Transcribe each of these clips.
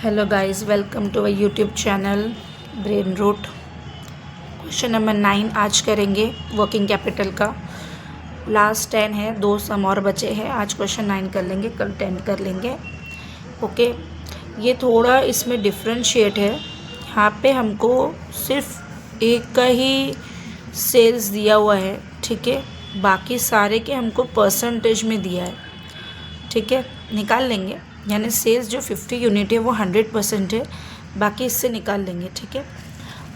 Hello guys, welcome to our YouTube channel Brain Root. Question number 9 आज करेंगे working capital का। Last 10 है, 2 सम और बचे हैं। आज क्वेश्चन 9 कर लेंगे, कल 10 कर लेंगे। ओके, ये थोड़ा इसमें डिफरेंशिएट है। यहाँ पे हमको सिर्फ एक का ही सेल्स दिया हुआ है, ठीक है। बाकी सारे के हमको परसेंटेज में दिया है, ठीक है। निकाल लेंगे, यानी सेल्स जो 50 यूनिट है वो 100% है, बाकी इससे निकाल लेंगे, ठीक है।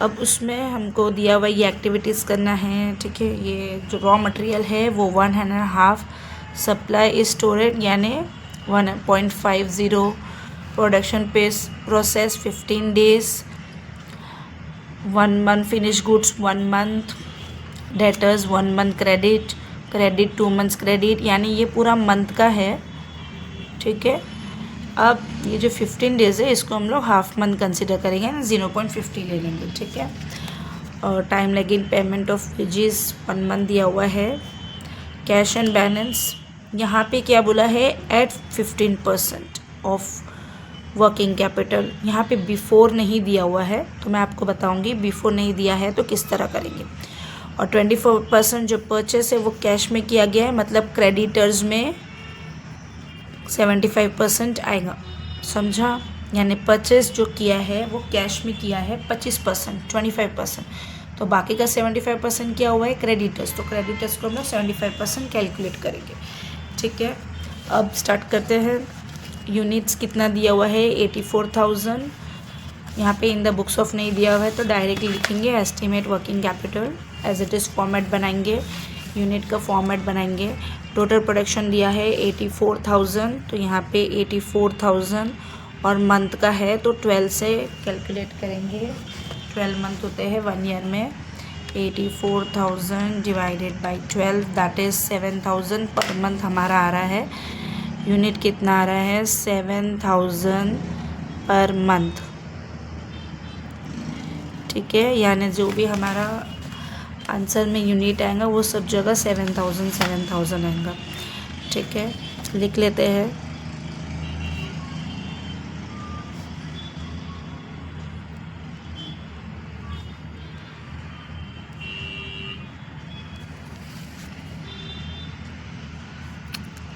अब उसमें हमको दिया हुआ ये एक्टिविटीज़ करना है, ठीक है। ये जो रॉ मटेरियल है वो 1.5 सप्लाई इज स्टोरेज यानी 1.50, production pace process 15 days, 1 month finish goods 1 month, debtors 1 month credit 2 months credit, यानी ये पूरा मंथ का है, ठीक है। अब ये जो 15 डेज़ है इसको हम लोग हाफ मंथ कंसिडर करेंगे ना, 0.50 ले लेंगे, ठीक है। और time lagging payment of wages 1 month दिया हुआ है। कैश एंड बैलेंस यहाँ पे क्या बोला है, एट 15% ऑफ वर्किंग कैपिटल। यहाँ पे बिफोर नहीं दिया हुआ है, तो मैं आपको बताऊंगी बिफोर नहीं दिया है तो किस तरह करेंगे। और 24% जो परचेस है वो कैश में किया गया है, मतलब क्रेडिटर्स में 75% आएगा, समझा। यानी परचेस जो किया है वो कैश में किया है 25%, 25%, तो बाकी का 75% क्या हुआ है क्रेडिटर्स, तो क्रेडिटर्स को हम लोग 75% कैलकुलेट करेंगे, ठीक है। अब स्टार्ट करते हैं। यूनिट्स कितना दिया हुआ है, 84,000। यहाँ पे इन द बुक्स ऑफ नहीं दिया हुआ है तो डायरेक्टली लिखेंगे estimate working capital as it is, format बनाएंगे, यूनिट का फॉर्मेट बनाएंगे। टोटल प्रोडक्शन दिया है 84,000, तो यहाँ पे 84,000 और मंथ का है तो 12 से कैलकुलेट करेंगे। 12 मंथ होते हैं 1 ईयर में। 84,000 divided by 12 that is 7,000 per month हमारा आ रहा है। यूनिट कितना आ रहा है, 7,000 पर मंथ, ठीक है। यानी जो भी हमारा आंसर में यूनिट आएगा वो सब जगह 7,000 आएगा, ठीक है। लिख लेते हैं।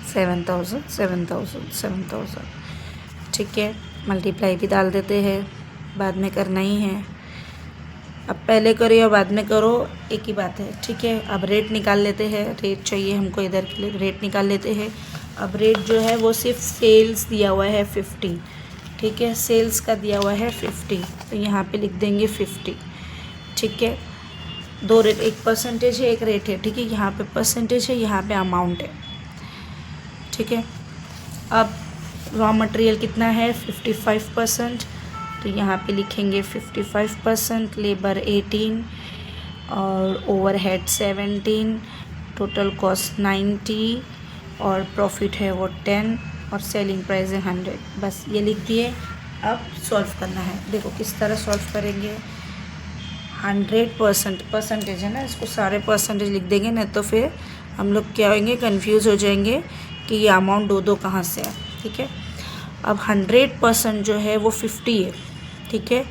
सेवन थाउजेंड, ठीक है। मल्टीप्लाई भी डाल देते हैं, बाद में करना ही है। अब पहले करो या बाद में करो एक ही बात है, ठीक है। अब रेट निकाल लेते हैं, रेट चाहिए हमको इधर के लिए, रेट निकाल लेते हैं। अब रेट जो है वो सिर्फ सेल्स दिया हुआ है 50, ठीक है। सेल्स का दिया हुआ है 50, तो यहाँ पे लिख देंगे 50, ठीक है। 2 रेट, एक परसेंटेज है एक रेट है, ठीक है। यहाँ पे परसेंटेज है, यहाँ पे अमाउंट है, ठीक है। अब रॉ मटेरियल कितना है, 55%, तो यहाँ पे लिखेंगे 55%, लेबर 18 और ओवरहेड 17, टोटल कॉस्ट 90 और प्रॉफिट है वो 10 और सेलिंग प्राइस है 100। बस ये लिख दिए। अब सॉल्व करना है, देखो किस तरह सॉल्व करेंगे। 100% परसेंटेज है ना, इसको सारे परसेंटेज लिख देंगे, नहीं तो फिर हम लोग क्या होंगे, कन्फ्यूज़ हो जाएंगे कि ये अमाउंट दो कहाँ से है, ठीक है। अब 100% जो है वो 50 है, ठीक है।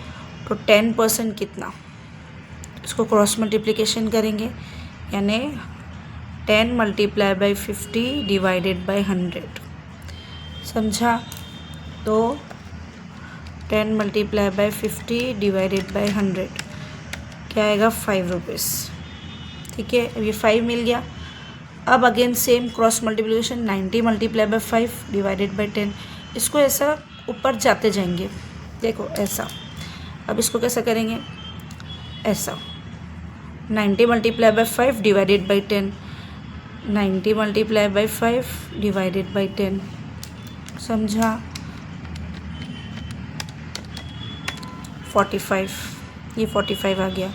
तो 10% कितना, इसको क्रॉस मल्टीप्लिकेशन करेंगे, यानी 10 मल्टीप्लाई बाई 50 डिवाइडेड बाई 100, समझा। तो 10 मल्टीप्लाई बाई 50 डिवाइडेड बाई 100 क्या आएगा, 5 रुपीज़, ठीक है। अब ये 5 मिल गया। अब again same cross multiplication, 90 multiply by 5 divided by 10, इसको ऐसा ऊपर जाते जाएंगे, देखो ऐसा। अब इसको कैसा करेंगे, ऐसा 90 multiply by 5 divided by 10, 90 multiply by 5 divided by 10, समझा। 45, ये 45 आ गया।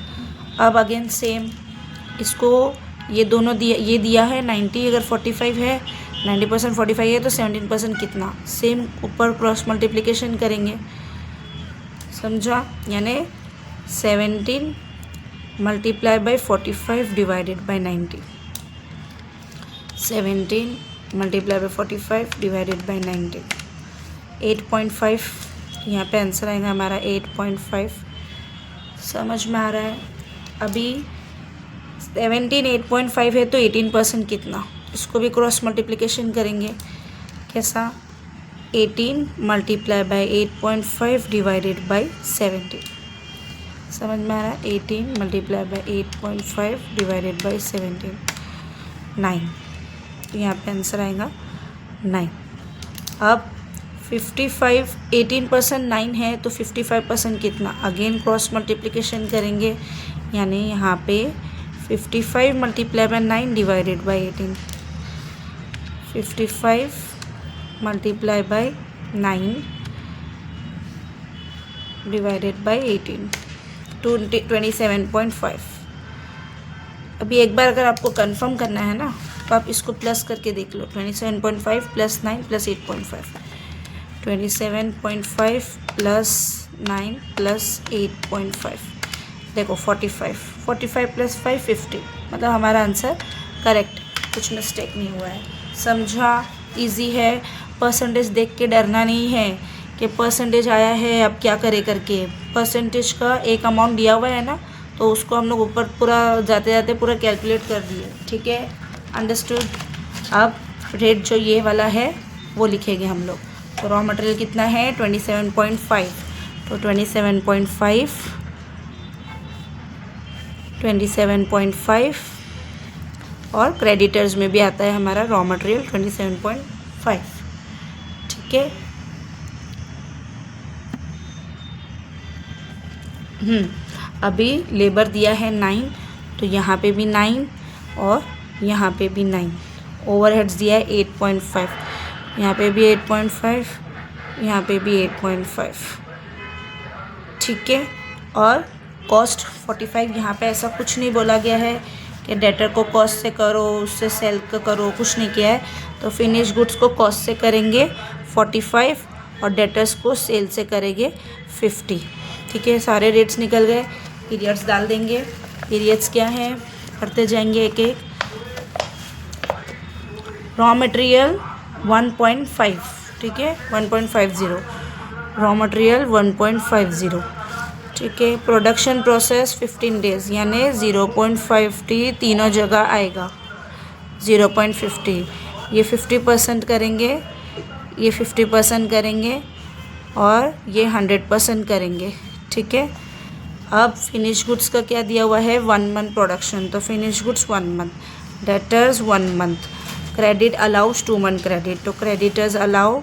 अब अगेन सेम इसको, ये दोनों दिया, ये दिया है 90, अगर 45 है 90% 45 है तो 17% कितना, सेम ऊपर क्रॉस मल्टीप्लिकेशन करेंगे, समझा। यानी 17 multiply by 45 divided by 90, 17 multiply by 45 divided by 90, 8.5 यहाँ पे आंसर आएगा हमारा 8.5। समझ में आ रहा है? अभी 17 8.5 है तो 18% कितना, इसको भी क्रॉस मल्टीप्लिकेशन करेंगे। कैसा? 18 मल्टीप्लाई बाय 8.5 डिवाइडेड बाय 17। समझ में आ रहा है? 18 मल्टीप्लाई बाय 8.5 डिवाइडेड बाय 17, 9। तो यहाँ पे आंसर आएगा 9। अब 55 18% 9 है तो 55% कितना, अगेन क्रॉस मल्टीप्लिकेशन करेंगे। यानी यहाँ पे 55 multiply by 9 divided by 18, 55 multiply by 9 divided by 18, 27.5। अभी एक बार अगर आपको कंफर्म करना है ना तो आप इसको प्लस करके देख लो। 27.5 प्लस 9 प्लस 8.5, 27.5 प्लस 9 प्लस 8.5, देखो 45 प्लस 5 50। मतलब हमारा आंसर करेक्ट, कुछ मिस्टेक नहीं हुआ है। समझा? इजी है। परसेंटेज देख के डरना नहीं है कि परसेंटेज आया है अब क्या करे करके। परसेंटेज का एक अमाउंट दिया हुआ है ना, तो उसको हम लोग ऊपर पूरा जाते जाते पूरा कैलकुलेट कर दिए। ठीक है, अंडरस्टूड? अब रेट जो ये वाला है वो लिखेंगे हम लोग। तो रॉ मटेरियल कितना है? 27.5। तो 27.5 और क्रेडिटर्स में भी आता है हमारा रॉ मटेरियल 27.5। ठीक है। अभी लेबर दिया है 9, तो यहाँ पे भी 9 और यहाँ पे भी 9। ओवरहेड्स दिया है 8.5, यहाँ पे भी 8.5, यहाँ पे भी 8.5। ठीक है। और कॉस्ट 45, यहाँ पे ऐसा कुछ नहीं बोला गया है कि डेटर को कॉस्ट से करो, उससे सेल का करो, कुछ नहीं किया है। तो फिनिश गुड्स को कॉस्ट से करेंगे 45 और डेटर्स को सेल से करेंगे 50। ठीक है, सारे रेट्स निकल गए। पीरियड्स डाल देंगे। पीरियड्स क्या है करते जाएंगे एक एक। रॉ मटेरियल 1.5, ठीक है, 1.50 रॉ मटेरियल 1.50। ठीक है। प्रोडक्शन प्रोसेस 15 डेज, यानी 0.50 तीनों जगह आएगा। 0.50 ये 50% करेंगे, ये 50% करेंगे और ये 100% करेंगे। ठीक है। अब फिनिश गुड्स का क्या दिया हुआ है? 1 मंथ प्रोडक्शन, तो finish goods 1 month, debtors 1 month, credit allows 2 month credit, तो क्रेडिटर्स अलाउ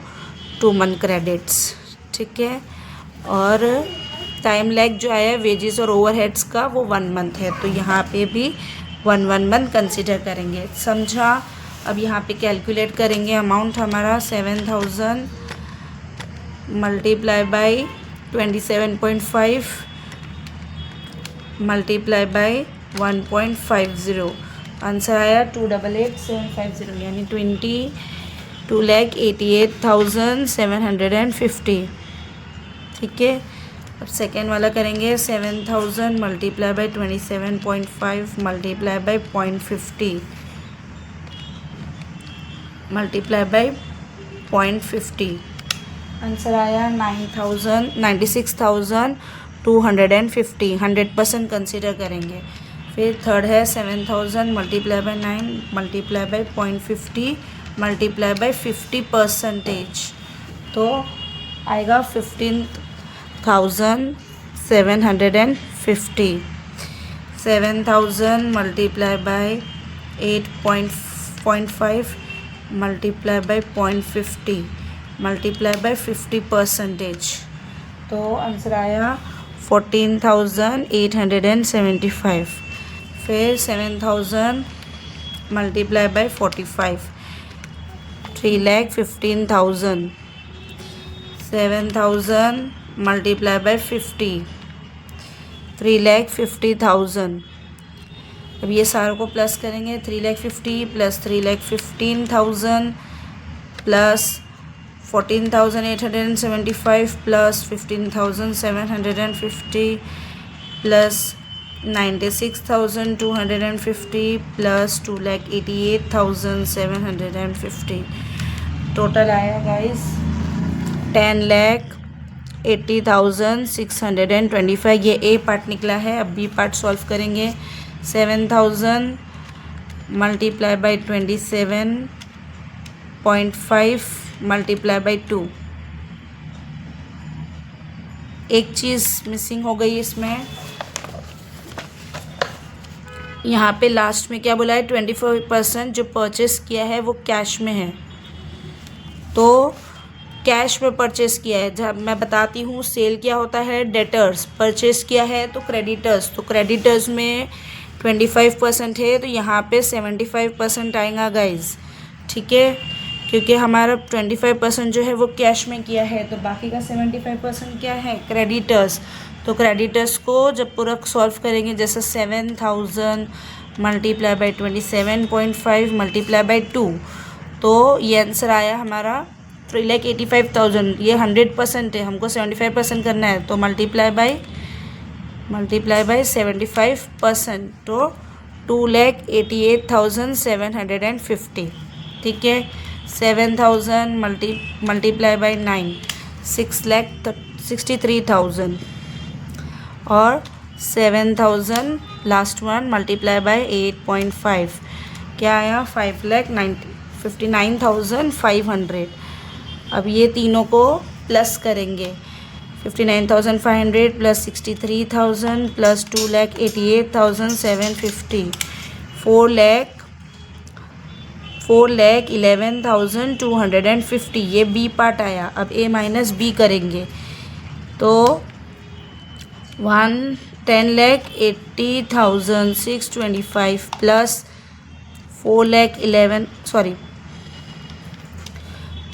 2 मंथ क्रेडिट्स। ठीक है। और टाइम लैग जो आया है वेजेस और ओवरहेड्स का वो 1 मंथ है, तो यहाँ पे भी 1 मंथ कंसिडर करेंगे। समझा? अब यहाँ पे कैलकुलेट करेंगे अमाउंट हमारा 7000 multiply by 27.5 multiply by 1.50, answer आया 288,750, यानी 22,88,750। ठीक है। अब सेकेंड वाला करेंगे 7000 multiply by 27.5 multiply by 0.50 multiply by 0.50, answer आया 96,250। 100% कंसिडर करेंगे। फिर थर्ड है 7000 multiply by 9 multiply by 0.50 multiply by 50%, तो आएगा 15,750। 7000 multiply by 8.5 multiply by 0.50 multiply by 50%, तो आंसर आया 14,875। फिर 7000 मल्टीप्लाई बाई 45 3,15,000। 7000 multiply by 50 3,50,000। अब ये सारों को प्लस करेंगे। 3,50,000 plus 3,15,000 plus 14,875 plus 15,750 plus 96,250 plus 2,88,750। Total आया गाइस 10,00,000 80,625, ये ए पार्ट निकला है। अब बी पार्ट सॉल्व करेंगे। 7,000 मल्टीप्लाई बाई 27.5 मल्टीप्लाई बाई 2। एक चीज़ मिसिंग हो गई इसमें, यहाँ पे लास्ट में क्या बोला है, 24% जो परचेस किया है वो कैश में है, तो कैश में परचेस किया है। जब मैं बताती हूँ सेल क्या होता है, डेटर्स, परचेस किया है तो क्रेडिटर्स, तो क्रेडिटर्स में 25% है, तो यहाँ पे 75% आएगा गाइज, ठीक है, क्योंकि हमारा 25% जो है वो कैश में किया है, तो बाकी का 75% क्या है, क्रेडिटर्स। तो क्रेडिटर्स को जब पूरा सॉल्व करेंगे, जैसे 7,000 मल्टीप्लाई बाई 27.5 मल्टीप्लाई बाई 2, तो ये आंसर आया हमारा 3,85,000। ये 100% है, हमको 75% करना है, तो मल्टीप्लाई बाई 75%, तो 2,88,750, ठीक है। 7,000 मल्टीप्लाई बाई 9, 6,63,000, और 7,000 लास्ट वन मल्टीप्लाई बाई 8.5, क्या आया, 5,59,500। अब ये तीनों को प्लस करेंगे, 59,500 प्लस 63,000 प्लस 2,88,750, 4,11,250, ये बी पार्ट आया। अब ए माइनस बी करेंगे, तो 10,80,625 प्लस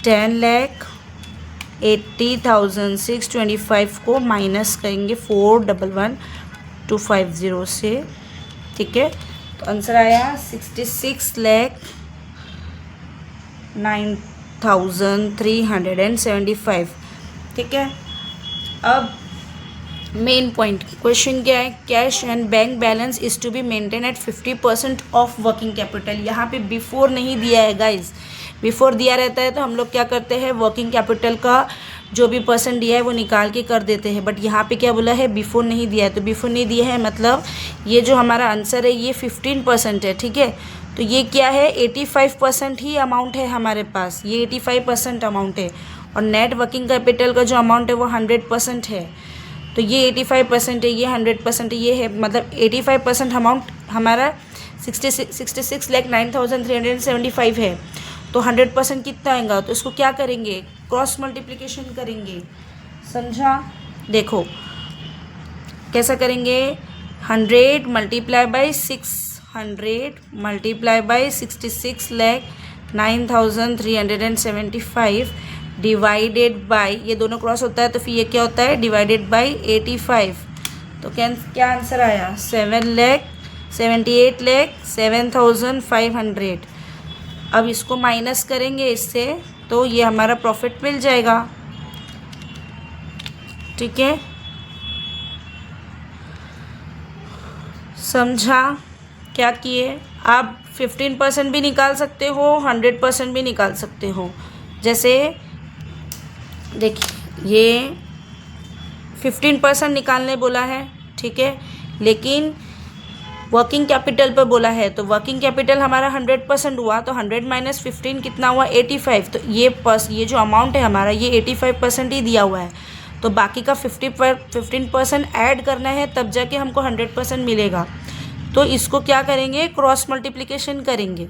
10,80,625 को माइनस करेंगे 4,11,250 से, ठीक है। तो आंसर आया 66,09,375, ठीक है। अब मेन पॉइंट, क्वेश्चन क्या है, cash and bank balance is to be maintain at 50% of working capital. यहाँ पे बिफोर नहीं दिया है गाइज, बिफोर दिया रहता है तो हम लोग क्या करते हैं, वर्किंग कैपिटल का जो भी परसेंट दिया है वो निकाल के कर देते हैं, बट यहाँ पे क्या बोला है, बिफोर नहीं दिया है। तो बिफोर नहीं दिया है मतलब ये जो हमारा आंसर है ये 15% है, ठीक है। तो ये क्या है, 85% ही अमाउंट है हमारे पास, ये 85% अमाउंट है, और नेट वर्किंग कैपिटल का जो अमाउंट है वो 100% है। तो ये 85% है, ये 100% है, ये है, मतलब 85% अमाउंट हमारा 66,09,375 है। तो 100% कितना आएगा, तो इसको क्या करेंगे, क्रॉस मल्टीप्लिकेशन करेंगे, समझा। देखो कैसा करेंगे, 100 multiply by 600 multiply by 66,09,375 divided by, ये दोनों क्रॉस होता है तो फिर ये क्या होता है, डिवाइडेड बाई 85। तो क्या आंसर आया, 7,78,07,500। अब इसको माइनस करेंगे इससे, तो ये हमारा प्रॉफिट मिल जाएगा, ठीक है, समझा। क्या किए, आप 15% भी निकाल सकते हो, 100% भी निकाल सकते हो। जैसे देखिए ये 15% निकालने बोला है, ठीक है, लेकिन वर्किंग कैपिटल पर बोला है, तो वर्किंग कैपिटल हमारा 100% हुआ, तो 100 माइनस 15 कितना हुआ, 85। तो ये जो अमाउंट है हमारा ये 85% ही दिया हुआ है, तो बाकी का 15% ऐड करना है, तब जाके हमको 100% मिलेगा। तो इसको क्या करेंगे, क्रॉस मल्टीप्लिकेशन करेंगे,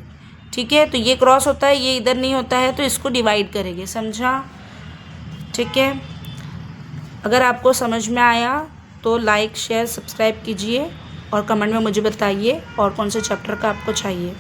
ठीक है। तो ये क्रॉस होता है, ये इधर नहीं होता है, तो इसको डिवाइड करेंगे, समझा, ठीक है। अगर आपको समझ में आया तो लाइक शेयर सब्सक्राइब कीजिए और कमेंट में मुझे बताइए और कौन से चैप्टर का आपको चाहिए।